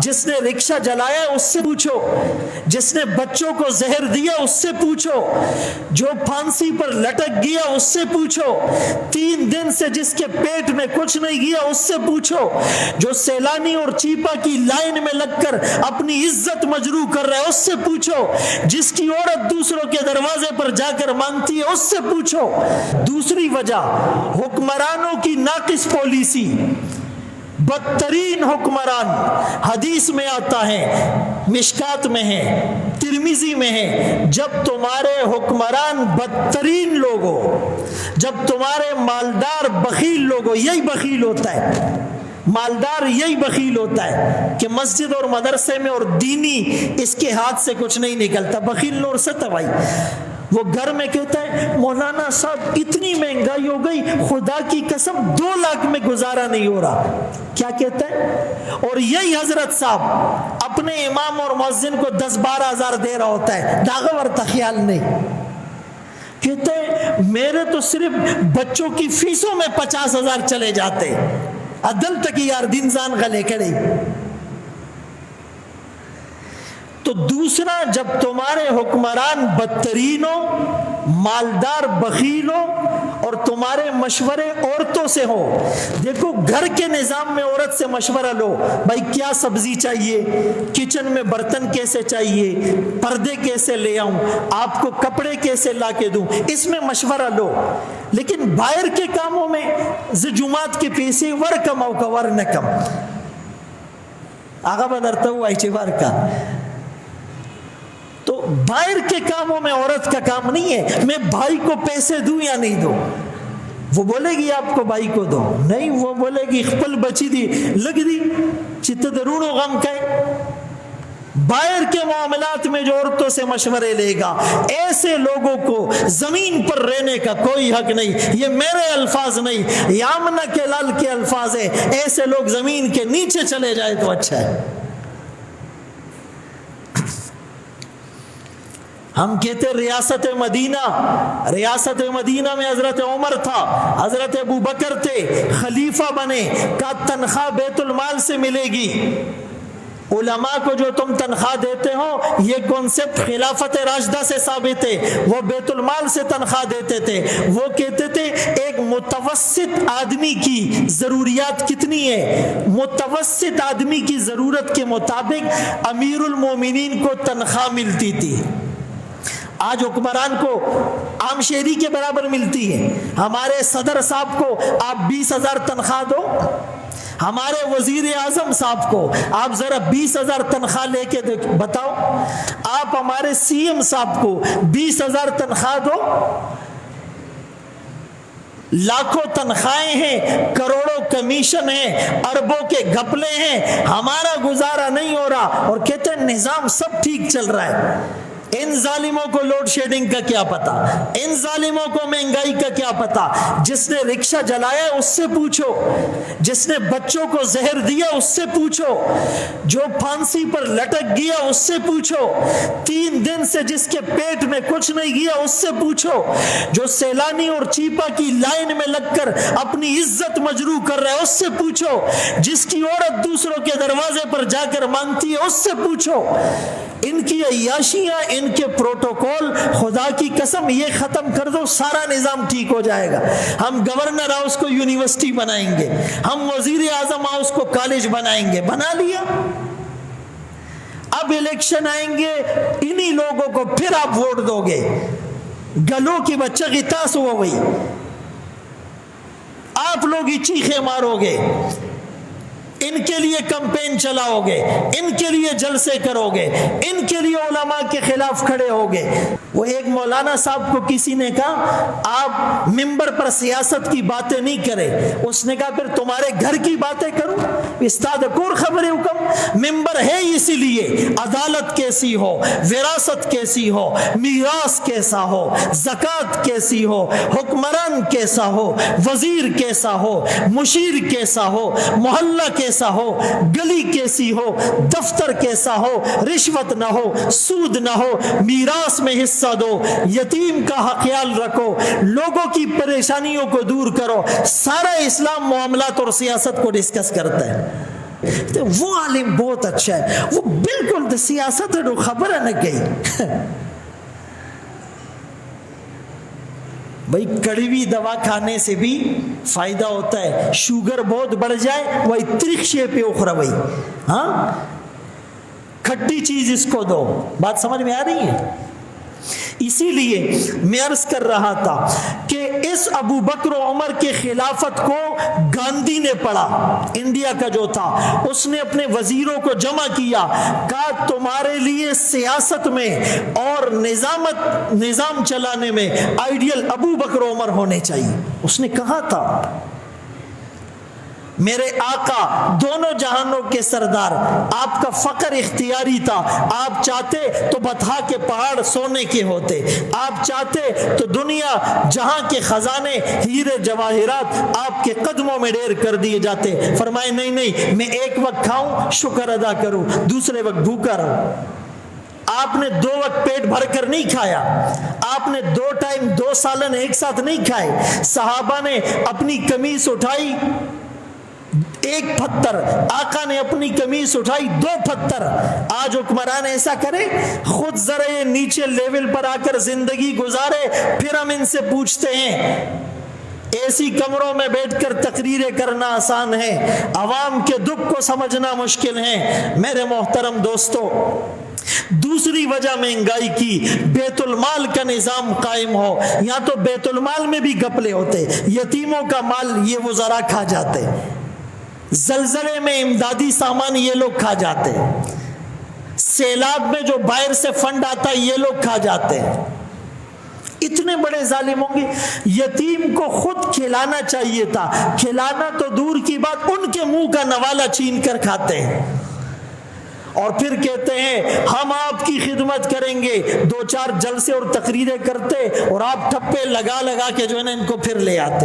جس نے رکشہ جلایا اس سے پوچھو، جس نے بچوں کو زہر دیا اس سے پوچھو، جو پھانسی پر لٹک گیا اس سے پوچھو، 3 دن سے جس کے پیٹ میں کچھ نہیں گیا اس سے پوچھو، جو سیلانی اور چیپا کی لائن میں لگ کر اپنی عزت مجروح کر رہا ہے اس سے پوچھو، جس کی عورت دوسروں کے دروازے پر جا کر مانگتی ہے اس سے پوچھو۔ دوسری وجہ حکمرانوں کی ناقص پالیسی، بدترین حکمران، حدیث میں آتا ہے، مشکات میں ہے، ترمذی میں ہے، جب تمہارے حکمران بدترین لوگ ہو، جب تمہارے مالدار بخیل لوگ ہو، یہی بخیل ہوتا ہے، مالدار یہی بخیل ہوتا ہے کہ مسجد اور مدرسے میں اور دینی اس کے ہاتھ سے کچھ نہیں نکلتا، بخیل نور ست بھائی۔ وہ گھر میں کہتا ہے مولانا صاحب اتنی مہنگائی ہو گئی، خدا کی قسم 2 لاکھ میں گزارا نہیں ہو رہا، کیا کہتا ہے؟ اور یہی حضرت صاحب اپنے امام اور مؤذن کو 10-12 ہزار دے رہا ہوتا ہے، داغور تخیال نہیں، کہتے ہیں میرے تو صرف بچوں کی فیسوں میں 50,000 چلے جاتے، عدل تک یار دین زان غلے کڑے۔ تو دوسرا، جب تمہارے حکمران بدترین ہو، مالدار بخیل ہو، اور تمہارے مشورے عورتوں سے ہو، دیکھو گھر کے نظام میں عورت سے مشورہ لو، بھائی کیا سبزی چاہیے، کچن میں برتن کیسے چاہیے، پردے کیسے لے آؤں، آپ کو کپڑے کیسے لا کے دوں، اس میں مشورہ لو۔ لیکن باہر کے کاموں میں جمعات کے پیسے ور کماؤ کا ور نہ کم آگا بدرتا ہوا ایچے کا۔ تو باہر کے کاموں میں عورت کا کام نہیں ہے میں بھائی کو پیسے دوں یا نہیں دوں، وہ بولے گی آپ کو بھائی کو دو، نہیں وہ بولے گی خپل بچی دی لگ دی چت درون و غم کہے۔ باہر کے معاملات میں جو عورتوں سے مشورے لے گا، ایسے لوگوں کو زمین پر رہنے کا کوئی حق نہیں۔ یہ میرے الفاظ نہیں، یامنا کے لال کے الفاظ ہے، ایسے لوگ زمین کے نیچے چلے جائے تو اچھا ہے۔ ہم کہتے ریاست مدینہ میں حضرت عمر تھا، حضرت ابو بکر تھے، خلیفہ بنے، کا تنخواہ بیت المال سے ملے گی۔ علماء کو جو تم تنخواہ دیتے ہو یہ کنسپٹ خلافت راشدہ سے ثابت ہے، وہ بیت المال سے تنخواہ دیتے تھے۔ وہ کہتے تھے ایک متوسط آدمی کی ضروریات کتنی ہے، متوسط آدمی کی ضرورت کے مطابق امیر المومنین کو تنخواہ ملتی تھی۔ آج حکمران کو عام شہری کے برابر ملتی ہے، ہمارے صدر صاحب کو آپ 20,000 تنخواہ دو، ہمارے وزیر اعظم صاحب کو آپ ذرا 20,000 تنخواہ لے کے بتاؤ، آپ ہمارے سی ایم صاحب کو 20,000 تنخواہ دو، لاکھوں تنخواہیں ہیں، کروڑوں کمیشن ہیں، اربوں کے گھپلے ہیں، ہمارا گزارا نہیں ہو رہا، اور کہتے ہیں نظام سب ٹھیک چل رہا ہے۔ ان ظالموں کو لوڈ شیڈنگ کا کیا پتا، ان ظالموں کو مہنگائی کا کیا پتا۔ جس نے رکشہ جلایا اس سے پوچھو، جس نے بچوں کو زہر دیا اس سے پوچھو، جو پھانسی پر لٹک گیا اس سے پوچھو، 3 دن سے جس کے پیٹ میں کچھ نہیں گیا اس سے پوچھو، جو سیلانی اور چیپا کی لائن میں لگ کر اپنی عزت مجروح کر رہا ہے اس سے پوچھو، جس کی عورت دوسروں کے دروازے پر جا کر مانگتی ہے اس سے پوچھو۔ ان کی عیاشیاں، ان کے پروٹوکول، خدا کی قسم یہ ختم کر دو سارا نظام ٹھیک ہو جائے گا۔ ہم گورنر ہاؤس کو یونیورسٹی بنائیں گے، ہم وزیر اعظم ہاؤس کو کالج بنائیں گے، بنا لیا۔ اب الیکشن آئیں گے، انہی لوگوں کو پھر آپ ووٹ دو گے، گلوں کی بچہ غطاس ہو گئی، آپ لوگ ہی چیخے مارو گے، ان کے لیے کمپین چلاؤ گے، ان کے لیے جلسے کرو گے، ان کے لیے علماء کے خلاف کھڑے ہوگے۔ وہ ایک مولانا صاحب کو کسی نے کہا آپ ممبر پر سیاست کی باتیں نہیں کرے، اس نے کہا پھر تمہارے گھر کی باتیں کروں؟ استاد کور خبر حکم، ممبر ہے اسی لیے عدالت کیسی ہو، وراثت کیسی ہو، میراث کیسا ہو، زکوٰۃ کیسی ہو، حکمران کیسا ہو، وزیر کیسا ہو، مشیر کیسا ہو، محلہ کیسا ہو، گلی کیسی ہو، دفتر کیسا ہو، رشوت نہ ہو، سود نہ ہو، میراث میں حصہ دو، یتیم کا خیال رکھو، لوگوں کی پریشانیوں کو دور کرو۔ سارا اسلام معاملات اور سیاست کو ڈسکس کرتا ہے۔ تو وہ عالم بہت اچھا ہے، وہ بالکل سیاست ہے، خبر ہے نہ کہیں بھائی کڑوی دوا کھانے سے بھی فائدہ ہوتا ہے، شوگر بہت بڑھ جائے وہی ترکشے پہ اخرا بھائی، ہاں کھٹی چیز اس کو دو، بات سمجھ میں آ رہی ہے؟ اسی لیے میں عرض کر رہا تھا کہ اس ابو بکر و عمر کے خلافت کو گاندھی نے پڑھا، انڈیا کا جو تھا، اس نے اپنے وزیروں کو جمع کیا، کہا تمہارے لیے سیاست میں اور نظام چلانے میں آئیڈیل ابو بکر و عمر ہونے چاہیے۔ اس نے کہا تھا میرے آقا دونوں جہانوں کے سردار، آپ کا فقر اختیاری تھا، آپ چاہتے تو بطحا کے پہاڑ سونے کے ہوتے، آپ چاہتے تو دنیا جہاں کے خزانے ہیرے جواہرات آپ کے قدموں میں ڈھیر کر دیے جاتے، فرمائے نہیں نہیں، میں ایک وقت کھاؤں شکر ادا کروں، دوسرے وقت بھوکا رہوں۔ آپ نے 2 وقت پیٹ بھر کر نہیں کھایا، آپ نے 2 ٹائم 2 سالن ایک ساتھ نہیں کھائے، صحابہ نے اپنی قمیص اٹھائی 1 پتھر، آقا نے اپنی قمیص اٹھائی 2 پتھر۔ آج حکمران ایسا کرے، خود ذرا یہ نیچے لیول پر آ کر زندگی گزارے، پھر ہم ان سے پوچھتے ہیں۔ ایسی کمروں میں بیٹھ کر تقریریں کرنا آسان ہے، عوام کے دکھ کو سمجھنا مشکل ہے۔ میرے محترم دوستو، دوسری وجہ مہنگائی کی، بیت المال کا نظام قائم ہو، یا تو بیت المال میں بھی گھپلے ہوتے، یتیموں کا مال یہ وزراء کھا جاتے، زلزلے میں امدادی سامان یہ لوگ کھا جاتے، سیلاب میں جو باہر سے فنڈ آتا ہے یہ لوگ کھا جاتے ہیں۔ اتنے بڑے ظالم ہوں گے؟ یتیم کو خود کھلانا چاہیے تھا، کھلانا تو دور کی بات، ان کے منہ کا نوالا چھین کر کھاتے ہیں، اور پھر کہتے ہیں ہم آپ کی خدمت کریں گے، 2-4 جلسے اور تقریریں کرتے اور آپ ٹھپے لگا لگا کے جو ہے نا ان کو پھر لے آتے۔